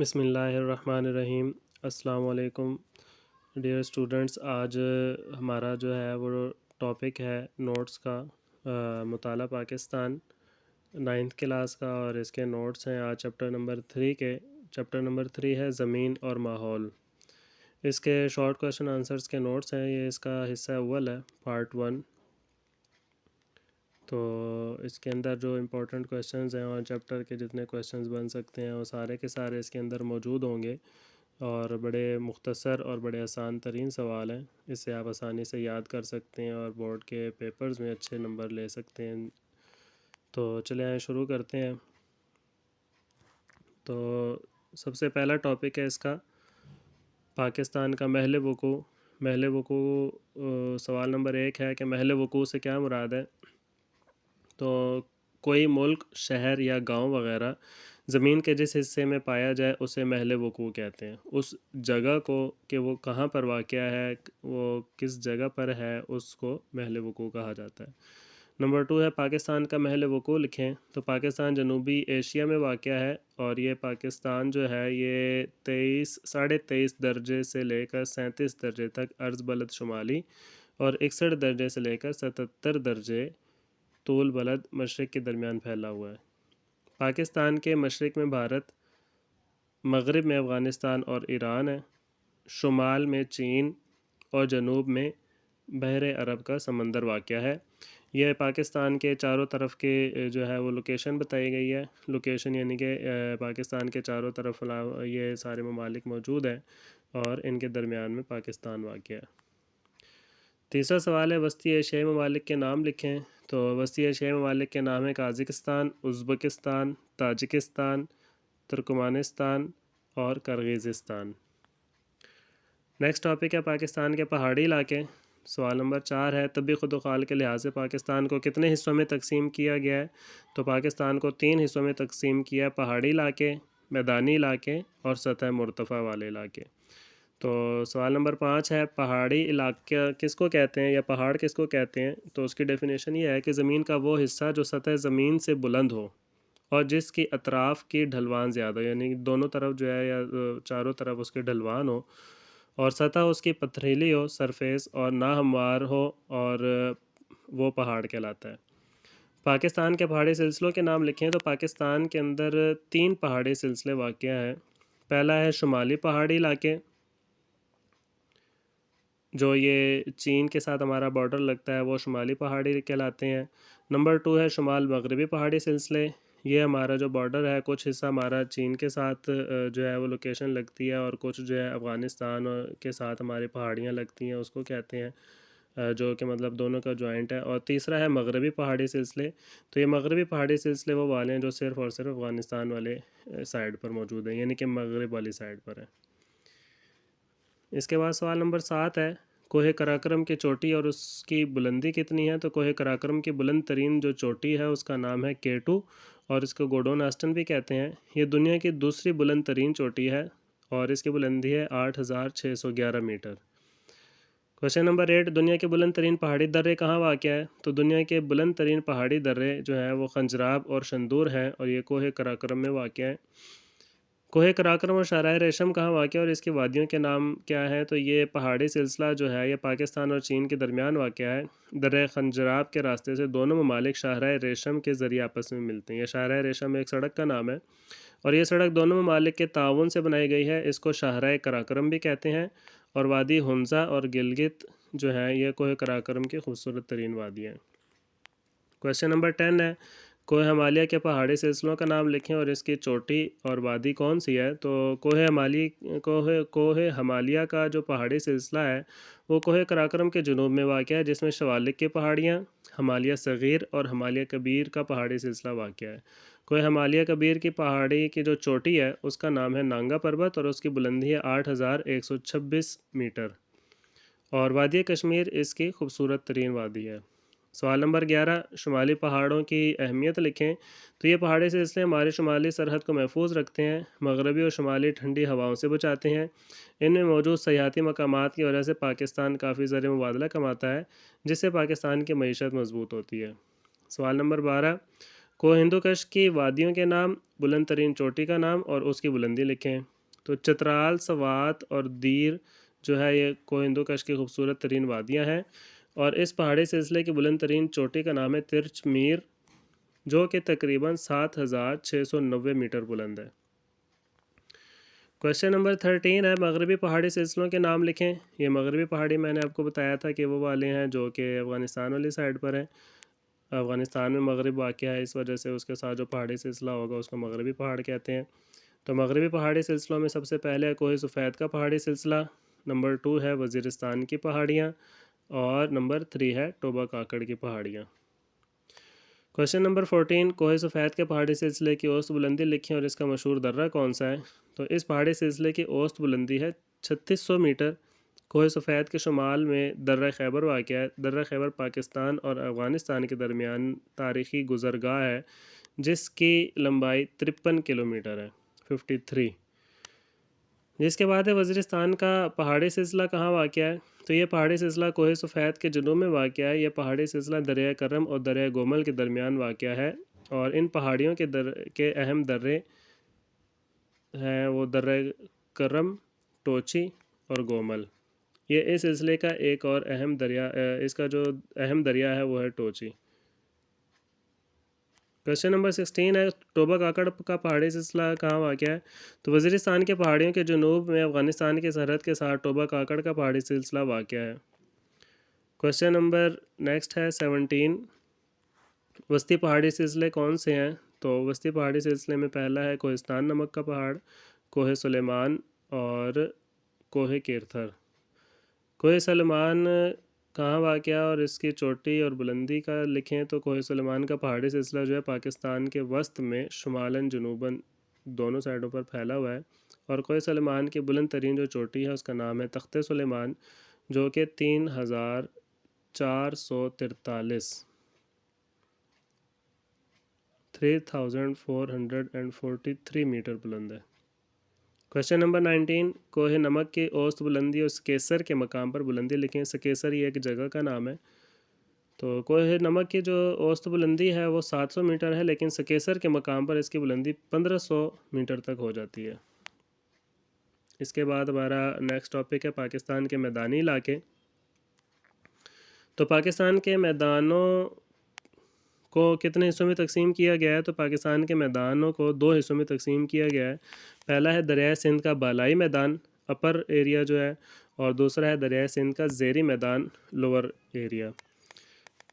بسم اللہ الرحمن الرحیم۔ السلام علیکم ڈیئر اسٹوڈنٹس۔ آج ہمارا جو ہے وہ ٹاپک ہے نوٹس کا، مطالعہ پاکستان 9th کلاس کا، اور اس کے نوٹس ہیں آج چیپٹر نمبر 3 کے۔ چیپٹر نمبر 3 ہے زمین اور ماحول۔ اس کے شارٹ کویشچن آنسرز کے نوٹس ہیں، یہ اس کا حصہ اول ہے، پارٹ 1۔ تو اس کے اندر جو امپورٹنٹ کویشچنز ہیں اور چیپٹر کے جتنے کویشچنز بن سکتے ہیں وہ سارے کے سارے اس کے اندر موجود ہوں گے، اور بڑے مختصر اور بڑے آسان ترین سوال ہیں۔ اسے آپ آسانی سے یاد کر سکتے ہیں اور بورڈ کے پیپرز میں اچھے نمبر لے سکتے ہیں۔ تو چلیں آئیں شروع کرتے ہیں۔ تو سب سے پہلا ٹاپک ہے اس کا پاکستان کا محل وقوع۔ محل وقوع سوال نمبر 1 ہے کہ محل وقوع سے کیا مراد ہے؟ تو کوئی ملک، شہر یا گاؤں وغیرہ زمین کے جس حصے میں پایا جائے اسے محل وقوع کہتے ہیں۔ اس جگہ کو کہ وہ کہاں پر واقع ہے، وہ کس جگہ پر ہے، اس کو محل وقوع کہا جاتا ہے۔ نمبر 2 ہے پاکستان کا محل وقوع لکھیں۔ تو پاکستان جنوبی ایشیا میں واقع ہے، اور یہ پاکستان جو ہے یہ 23.5 درجے سے لے کر 37 درجے تک عرض بلد شمالی، اور 61 درجے سے لے کر 77 درجے طول بلد مشرق کے درمیان پھیلا ہوا ہے۔ پاکستان کے مشرق میں بھارت، مغرب میں افغانستان اور ایران ہے، شمال میں چین، اور جنوب میں بحر عرب کا سمندر واقع ہے۔ یہ پاکستان کے چاروں طرف کے جو ہے وہ لوکیشن بتائی گئی ہے۔ لوکیشن یعنی کہ پاکستان کے چاروں طرف یہ سارے ممالک موجود ہیں، اور ان کے درمیان میں پاکستان واقع ہے۔ تیسرا سوال ہے وسطی ایشیائی ممالک کے نام لکھیں۔ تو وسطی ایشیائی ممالک کے نام ہیں قازقستان، ازبکستان، تاجکستان، ترکمانستان اور کرغیزستان۔ نیکسٹ ٹاپک ہے پاکستان کے پہاڑی علاقے۔ سوال نمبر 4 ہے طبی خود کفیل کے لحاظ سے پاکستان کو کتنے حصوں میں تقسیم کیا گیا ہے؟ تو پاکستان کو 3 حصوں میں تقسیم کیا ہے: پہاڑی علاقے، میدانی علاقے اور سطح مرتفع والے علاقے۔ تو سوال نمبر 5 ہے پہاڑی علاقہ کس کو کہتے ہیں، یا پہاڑ کس کو کہتے ہیں؟ تو اس کی ڈیفینیشن یہ ہے کہ زمین کا وہ حصہ جو سطح زمین سے بلند ہو اور جس کی اطراف کی ڈھلوان زیادہ ہو، یعنی دونوں طرف جو ہے یا چاروں طرف اس کے ڈھلوان ہو، اور سطح اس کی پتھریلی ہو، سرفیس، اور ناہموار ہو، اور وہ پہاڑ کہلاتا ہے۔ پاکستان کے پہاڑی سلسلوں کے نام لکھیں۔ تو پاکستان کے اندر 3 پہاڑی سلسلے واقع ہیں۔ پہلا ہے شمالی پہاڑی علاقے، جو یہ چین کے ساتھ ہمارا بارڈر لگتا ہے، وہ شمالی پہاڑی کہلاتے ہیں۔ نمبر 2 ہے شمال مغربی پہاڑی سلسلے۔ یہ ہمارا جو بارڈر ہے، کچھ حصہ ہمارا چین کے ساتھ جو ہے وہ لوکیشن لگتی ہے، اور کچھ جو ہے افغانستان کے ساتھ ہماری پہاڑیاں لگتی ہیں، اس کو کہتے ہیں، جو کہ مطلب دونوں کا جوائنٹ ہے۔ اور تیسرا ہے مغربی پہاڑی سلسلے۔ تو یہ مغربی پہاڑی سلسلے وہ والے ہیں جو صرف اور صرف افغانستان والے سائڈ پر موجود ہیں، یعنی کہ مغرب والی سائڈ پر ہیں۔ اس کے بعد سوال نمبر 7 ہے کوہ قراقرم کی چوٹی اور اس کی بلندی کتنی ہے؟ تو کوہ قراقرم کی بلند ترین جو چوٹی ہے اس کا نام ہے K2، اور اس کو گوڈون آسٹن بھی کہتے ہیں۔ یہ دنیا کی دوسری بلند ترین چوٹی ہے، اور اس کی بلندی ہے 8611 میٹر۔ کویشچن نمبر 8 دنیا کے بلند ترین پہاڑی درے کہاں واقع ہے؟ تو دنیا کے بلند ترین پہاڑی درے جو ہیں وہ خنجراب اور شندور ہیں، اور یہ کوہ قراقرم میں واقع ہیں۔ کوہ قراقرم اور شاہراہ ریشم کہاں واقع ہے اور اس کی وادیوں کے نام کیا ہیں؟ تو یہ پہاڑی سلسلہ جو ہے یہ پاکستان اور چین کے درمیان واقع ہے۔ درہ خنجراب کے راستے سے دونوں ممالک شاہراہ ریشم کے ذریعے آپس میں ملتے ہیں۔ یہ شاہراہ ریشم ایک سڑک کا نام ہے، اور یہ سڑک دونوں ممالک کے تعاون سے بنائی گئی ہے۔ اس کو شاہراہ قراقرم بھی کہتے ہیں، اور وادی ہنزا اور گلگت جو ہے یہ کوہ قراقرم کی خوبصورت ترین وادی ہیں۔ کویشچن نمبر 10 ہے کوہ ہمالیہ کے پہاڑی سلسلوں کا نام لکھیں اور اس کی چوٹی اور وادی کون سی ہے؟ تو کوہ ہمالیہ کا جو پہاڑی سلسلہ ہے وہ کوہ قراقرم کے جنوب میں واقع ہے، جس میں شوالک کی پہاڑیاں، ہمالیہ صغیر اور ہمالیہ کبیر کا پہاڑی سلسلہ واقع ہے۔ کوہ ہمالیہ کبیر کی پہاڑی کی جو چوٹی ہے اس کا نام ہے نانگا پربت، اور اس کی بلندی ہے 8126 میٹر، اور وادی کشمیر اس کی خوبصورت ترین وادی ہے۔ سوال نمبر 11 شمالی پہاڑوں کی اہمیت لکھیں۔ تو یہ پہاڑی سلسلے ہماری شمالی سرحد کو محفوظ رکھتے ہیں، مغربی اور شمالی ٹھنڈی ہواؤں سے بچاتے ہیں۔ ان میں موجود سیاحتی مقامات کی وجہ سے پاکستان کافی زر مبادلہ کماتا ہے، جس سے پاکستان کی معیشت مضبوط ہوتی ہے۔ سوال نمبر 12 کوہ ہندوکش کی وادیوں کے نام، بلند ترین چوٹی کا نام اور اس کی بلندی لکھیں۔ تو چترال، سوات اور دیر جو ہے یہ کوہ ہندوکش کی خوبصورت ترین وادیاں ہیں، اور اس پہاڑی سلسلے کی بلند ترین چوٹی کا نام ہے ترچ میر، جو کہ تقریباً 7690 میٹر بلند ہے۔ کوشچن نمبر 13 ہے مغربی پہاڑی سلسلوں کے نام لکھیں۔ یہ مغربی پہاڑی میں نے آپ کو بتایا تھا کہ وہ والے ہیں جو کہ افغانستان والی سائڈ پر ہیں۔ افغانستان میں مغرب واقع ہے، اس وجہ سے اس کے ساتھ جو پہاڑی سلسلہ ہوگا اس کو مغربی پہاڑ کہتے ہیں۔ تو مغربی پہاڑی سلسلوں میں سب سے پہلے ہے کوہ سفید کا پہاڑی سلسلہ، نمبر 2 ہے وزیرستان کی پہاڑیاں، اور نمبر 3 ہے ٹوبا کاکڑ کی پہاڑیاں۔ کوشچن نمبر 14 کوہ سفید کے پہاڑی سلسلے کی اوسط بلندی لکھیں اور اس کا مشہور درہ کون سا ہے؟ تو اس پہاڑی سلسلے کی اوسط بلندی ہے 3600 میٹر۔ کوہ سفید کے شمال میں درہ خیبر واقع ہے۔ درہ خیبر پاکستان اور افغانستان کے درمیان تاریخی گزرگاہ ہے جس کی لمبائی 53 کلومیٹر ہے، 53۔ جس کے بعد ہے وزیرستان کا پہاڑی سلسلہ کہاں واقع ہے؟ تو یہ پہاڑی سلسلہ کوہ سفید کے جنوب میں واقع ہے۔ یہ پہاڑی سلسلہ دریائے کرم اور دریائے گومل کے درمیان واقع ہے، اور ان پہاڑیوں کے اہم درے ہیں وہ درہ کرم، ٹوچی اور گومل۔ یہ اس سلسلے کا ایک اور اہم دریا، اس کا جو اہم دریا ہے وہ ہے ٹوچی۔ کوشچن نمبر 16 ہے ٹوبا کاکڑ کا پہاڑی سلسلہ کہاں واقع ہے؟ تو وزیرستان کے پہاڑیوں کے جنوب میں افغانستان کی سرحد کے ساتھ ٹوبا کاکڑ کا پہاڑی سلسلہ واقع ہے۔ کوشچن نمبر نیکسٹ ہے 17 وسطی پہاڑی سلسلے کون سے ہیں؟ تو وسطی پہاڑی سلسلے میں پہلا ہے کوہستان نمک کا پہاڑ، کوہ سلیمان اور کوہ کیرتھر۔ کوہ سلیمان کہاں واقع ہے اور اس کی چوٹی اور بلندی کا لکھیں؟ تو کوہ سلیمان کا پہاڑی سلسلہ جو ہے پاکستان کے وسط میں شمالاً جنوباً دونوں سائڈوں پر پھیلا ہوا ہے، اور کوہ سلیمان کی بلند ترین جو چوٹی ہے اس کا نام ہے تخت سلیمان، جو کہ 3443 میٹر بلند ہے۔ کوشچن نمبر 19 کوہ نمک کی اوسط بلندی اور سکیسر کے مقام پر بلندی لکھیں۔ سکیسر یہ ایک جگہ کا نام ہے۔ تو کوہ نمک کی جو اوسط بلندی ہے وہ 700 میٹر ہے، لیکن سکیسر کے مقام پر اس کی بلندی 1500 میٹر تک ہو جاتی ہے۔ اس کے بعد ہمارا نیکسٹ ٹاپک ہے پاکستان کے میدانی علاقے۔ تو پاکستان کے میدانوں کو کتنے حصوں میں تقسیم کیا گیا ہے؟ تو پاکستان کے میدانوں کو 2 حصوں میں تقسیم کیا گیا ہے۔ پہلا ہے دریائے سندھ کا بالائی میدان، اپر ایریا جو ہے، اور دوسرا ہے دریائے سندھ کا زیری میدان، lower area.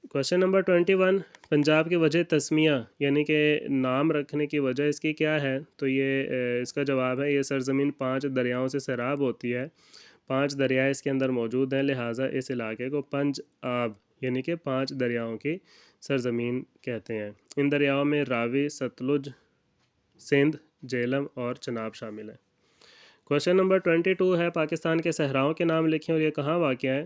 Question number 21 Punjab کی وجہ تسمیہ یعنی کہ نام رکھنے کی وجہ اس کی کیا ہے؟ تو یہ اس کا جواب ہے یہ سرزمین 5 دریاؤں سے سیراب ہوتی ہے، 5 دریائے اس کے اندر موجود ہیں، لہٰذا اس علاقے کو پنج آب یعنی کہ 5 دریاؤں کی سرزمین کہتے ہیں۔ ان دریاؤں میں راوی، ستلج، سندھ، جہلم اور چناب شامل ہیں۔ کوشچن نمبر 22 ہے پاکستان کے صحراؤں کے نام لکھیں اور یہ کہاں واقع ہے؟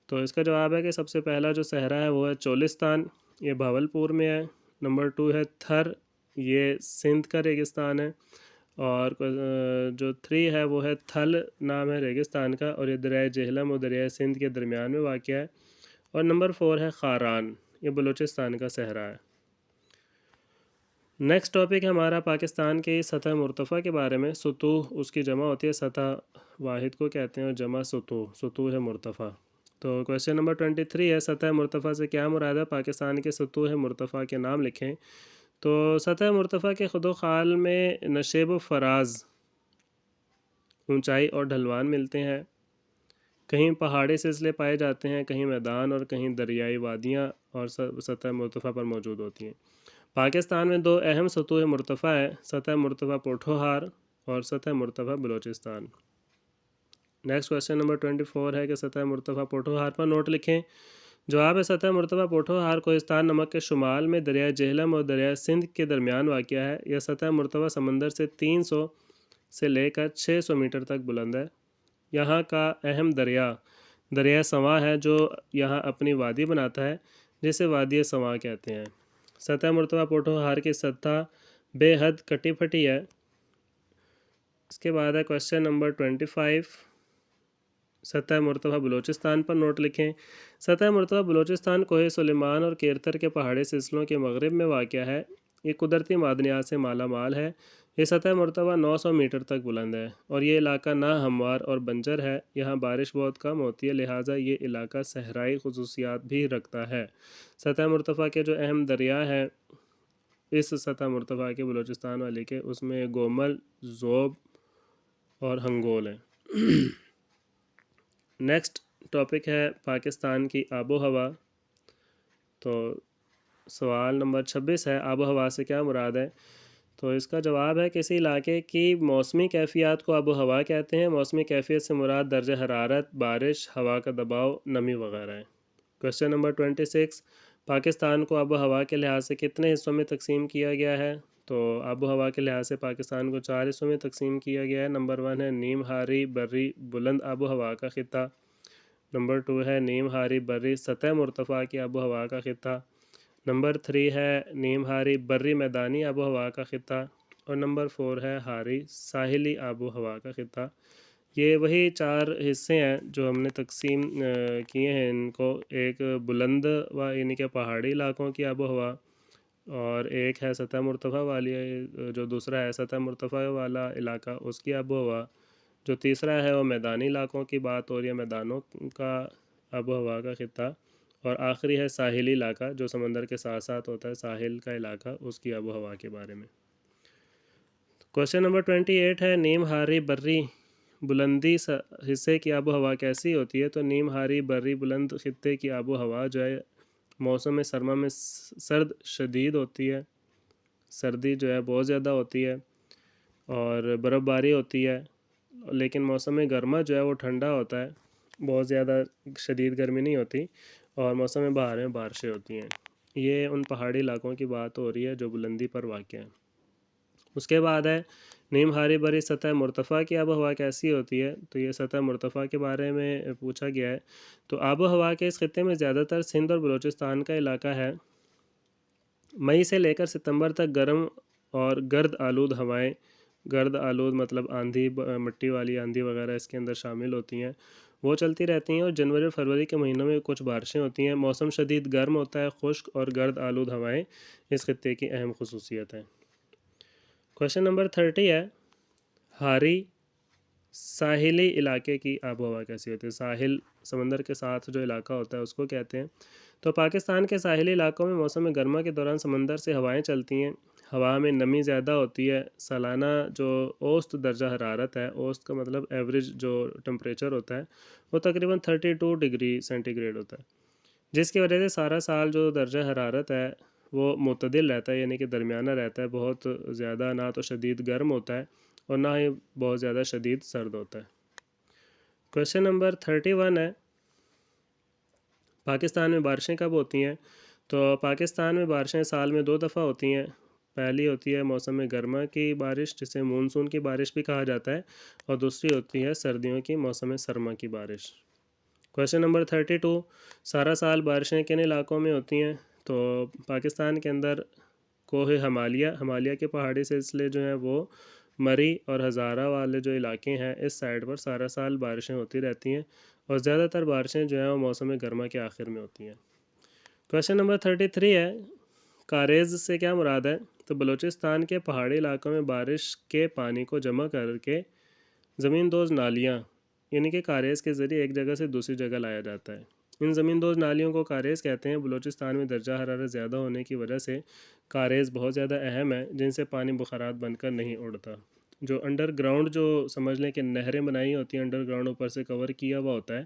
تو اس کا جواب ہے کہ سب سے پہلا جو صحرا ہے وہ ہے چولستان، یہ بھاولپور میں ہے۔ نمبر 2 ہے تھر، یہ سندھ کا ریگستان ہے، اور جو 3 ہے وہ ہے تھل نام ہے ریگستان کا، اور یہ دریائے جہلم اور دریائے سندھ کے درمیان میں واقع ہے۔ اور نمبر 4 ہے خاران، یہ بلوچستان کا صحرا ہے۔ نیکسٹ ٹاپک ہے ہمارا پاکستان کی سطح مرتفع کے بارے میں۔ سطوح اس کی جمع ہوتی ہے، سطح واحد کو کہتے ہیں اور جمع سطوح، سطوح ہے مرتفع۔ تو کوشچن نمبر 23 ہے سطح مرتفع سے کیا مراد ہے؟ پاکستان کے سطوح مرتفع کے نام لکھیں۔ تو سطح مرتفع کے خود و خال میں نشیب و فراز، اونچائی اور ڈھلوان ملتے ہیں۔ کہیں پہاڑی سلسلے پائے جاتے ہیں، کہیں میدان اور کہیں دریائی وادیاں اور سطح مرتفع پر موجود ہوتی ہیں۔ پاکستان میں 2 اہم سطوح مرتفع ہیں، سطح مرتفع پوٹھوہار اور سطح مرتفع بلوچستان۔ نیکسٹ کوشچن نمبر 24 ہے کہ سطح مرتفع پوٹھوہار پر نوٹ لکھیں۔ جواب ہے سطح مرتفع پوٹھوہار کوہستان نمک کے شمال میں دریائے جہلم اور دریائے سندھ کے درمیان واقع ہے۔ یہ سطح مرتفع سمندر سے 300 سے لے کر 600 میٹر تک بلند ہے۔ یہاں کا اہم دریا دریائے سواں ہے جو یہاں اپنی وادی بناتا ہے، جسے وادی سواں کہتے ہیں۔ سطح مرتفع پوٹھوہار کی سطح بے حد کٹی پھٹی ہے۔ اس کے بعد ہے کوشچن نمبر 25 سطح مرتفع بلوچستان پر نوٹ لکھیں۔ سطح مرتفع بلوچستان کوہ سلیمان اور کیرتھر کے پہاڑی سلسلوں کے مغرب میں واقع ہے۔ یہ قدرتی معدنیات سے مالا مال ہے۔ یہ سطح مرتفع 900 میٹر تک بلند ہے اور یہ علاقہ نہ ہموار اور بنجر ہے۔ یہاں بارش بہت کم ہوتی ہے، لہٰذا یہ علاقہ صحرائی خصوصیات بھی رکھتا ہے۔ سطح مرتفع کے جو اہم دریا ہیں اس سطح مرتفع کے بلوچستان والے کے، اس میں گومل، ذوب اور ہنگول ہیں۔ نیکسٹ ٹاپک ہے پاکستان کی آب و ہوا۔ تو سوال نمبر 26 ہے، آب و ہوا سے کیا مراد ہے؟ تو اس کا جواب ہے، کسی علاقے کی موسمی کیفیات کو آب و ہوا کہتے ہیں۔ موسمی کیفیت سے مراد درجہ حرارت، بارش، ہوا کا دباؤ، نمی وغیرہ ہے۔ کوشچن نمبر 26، پاکستان کو آب و ہوا کے لحاظ سے کتنے حصوں میں تقسیم کیا گیا ہے؟ تو آب و ہوا کے لحاظ سے پاکستان کو 4 حصوں میں تقسیم کیا گیا ہے۔ نمبر 1 ہے نیم ہاری بری بلند آب و ہوا کا خطہ۔ نمبر 2 ہے نیم ہاری بری سطح مرتفع کی آب و ہوا کا خطہ۔ نمبر 3 ہے نیم ہاری بری میدانی آب و ہوا کا خطہ۔ اور نمبر 4 ہے ہاری ساحلی آب و ہوا کا خطہ۔ یہ وہی 4 حصے ہیں جو ہم نے تقسیم کیے ہیں ان کو، ایک بلند یعنی کہ پہاڑی علاقوں کی آب و ہوا، اور ایک ہے سطح مرتفع والی، جو دوسرا ہے سطح مرتفع والا علاقہ اس کی آب و ہوا، جو تیسرا ہے وہ میدانی علاقوں کی بات ہو رہی ہے، میدانوں کا آب و ہوا کا خطہ، اور آخری ہے ساحلی علاقہ جو سمندر کے ساتھ ساتھ ہوتا ہے، ساحل کا علاقہ، اس کی آب و ہوا کے بارے میں۔ کوشچن نمبر 28 ہے نیم ہاری بری بلندی حصے کی آب و ہوا کیسی ہوتی ہے؟ تو نیم ہاری بری بلند خطے کی آب و ہوا جو ہے موسم سرما میں سرد شدید ہوتی ہے، سردی جو ہے بہت زیادہ ہوتی ہے اور برف باری ہوتی ہے، لیکن موسم گرما جو ہے وہ ٹھنڈا ہوتا ہے، بہت زیادہ شدید گرمی نہیں ہوتی، اور موسم بہار میں بارشیں ہوتی ہیں۔ یہ ان پہاڑی علاقوں کی بات ہو رہی ہے جو بلندی پر واقع ہیں۔ اس کے بعد ہے نیم ہاری بری سطح مرتفع کی آب و ہوا کیسی ہوتی ہے؟ تو یہ سطح مرتفع کے بارے میں پوچھا گیا ہے۔ تو آب و ہوا کے اس خطے میں زیادہ تر سندھ اور بلوچستان کا علاقہ ہے۔ مئی سے لے کر ستمبر تک گرم اور گرد آلود ہوائیں، گرد آلود مطلب آندھی، مٹی والی آندھی وغیرہ اس کے اندر شامل ہوتی ہیں، وہ چلتی رہتی ہیں، اور جنوری اور فروری کے مہینوں میں کچھ بارشیں ہوتی ہیں۔ موسم شدید گرم ہوتا ہے، خشک اور گرد آلود ہوائیں اس خطے کی اہم خصوصیت ہیں۔ کوشچن نمبر 30 ہے ہاری ساحلی علاقے کی آب و ہوا کیسی ہوتی ہے؟ ساحل سمندر کے ساتھ جو علاقہ ہوتا ہے اس کو کہتے ہیں۔ تو پاکستان کے ساحلی علاقوں میں موسم گرما کے دوران سمندر سے ہوائیں چلتی ہیں، ہوا میں نمی زیادہ ہوتی ہے، سالانہ جو اوسط درجہ حرارت ہے، اوسط کا مطلب ایوریج جو ٹمپریچر ہوتا ہے، وہ تقریباً 32 ڈگری سینٹی گریڈ ہوتا ہے، جس کی وجہ سے سارا سال جو درجہ حرارت ہے وہ معتدل رہتا ہے، یعنی کہ درمیانہ رہتا ہے، بہت زیادہ نہ تو شدید گرم ہوتا ہے اور نہ ہی بہت زیادہ شدید سرد ہوتا ہے۔ کوشچن نمبر 31 ہے پاکستان میں بارشیں کب ہوتی ہیں؟ تو پاکستان میں بارشیں سال میں 2 دفعہ ہوتی ہیں۔ پہلی ہوتی ہے موسم گرما کی بارش جسے مونسون کی بارش بھی کہا جاتا ہے، اور دوسری ہوتی ہے سردیوں کی موسم سرما کی بارش۔ کوشچن نمبر 32، سارا سال بارشیں کن علاقوں میں ہوتی ہیں؟ تو پاکستان کے اندر کوہ ہمالیہ کے پہاڑی سلسلے جو ہیں وہ مری اور ہزارہ والے جو علاقے ہیں اس سائڈ پر سارا سال بارشیں ہوتی رہتی ہیں، اور زیادہ تر بارشیں جو ہیں وہ موسم گرما کے آخر میں ہوتی ہیں۔ کوشچن نمبر 33 ہے کاریز سے کیا مراد ہے؟ تو بلوچستان کے پہاڑی علاقوں میں بارش کے پانی کو جمع کر کے زمین دوز نالیاں یعنی کہ کاریز کے ذریعے ایک جگہ سے دوسری جگہ لایا جاتا ہے۔ ان زمین دوز نالیوں کو کاریز کہتے ہیں۔ بلوچستان میں درجہ حرارت زیادہ ہونے کی وجہ سے کاریز بہت زیادہ اہم ہیں، جن سے پانی بخارات بن کر نہیں اڑتا۔ جو انڈر گراؤنڈ جو سمجھ لیں کہ نہریں بنائی ہوتی ہیں، انڈر گراؤنڈ اوپر سے کور کیا ہوا ہوتا ہے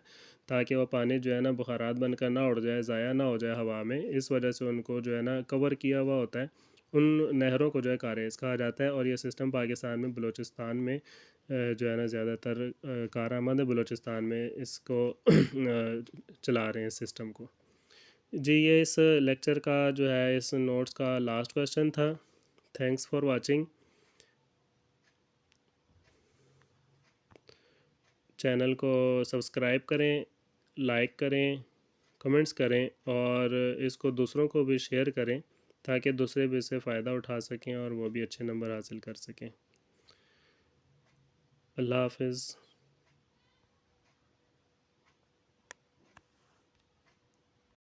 تاکہ وہ پانی جو ہے نا بخارات بن کر نہ اڑ جائے، ضائع نہ ہو جائے ہوا میں، اس وجہ سے ان کو جو ہے نا کور کیا ہوا ہوتا ہے، ان نہروں کو جو ہے کاریز کہا جاتا ہے، اور یہ سسٹم پاکستان میں بلوچستان میں جو ہے نا زیادہ تر کارآمد بلوچستان میں اس کو چلا رہے ہیں اس سسٹم کو۔ جی یہ اس لیکچر کا جو ہے اس نوٹس کا لاسٹ کویسچن تھا۔ Thanks for watching. چینل کو سبسکرائب کریں، لائک کریں، کمنٹس کریں، اور اس کو دوسروں کو بھی شیئر کریں تاکہ دوسرے بھی اس سے فائدہ اٹھا سکیں اور وہ بھی اچھے نمبر حاصل کر سکیں۔ اللہ حافظ۔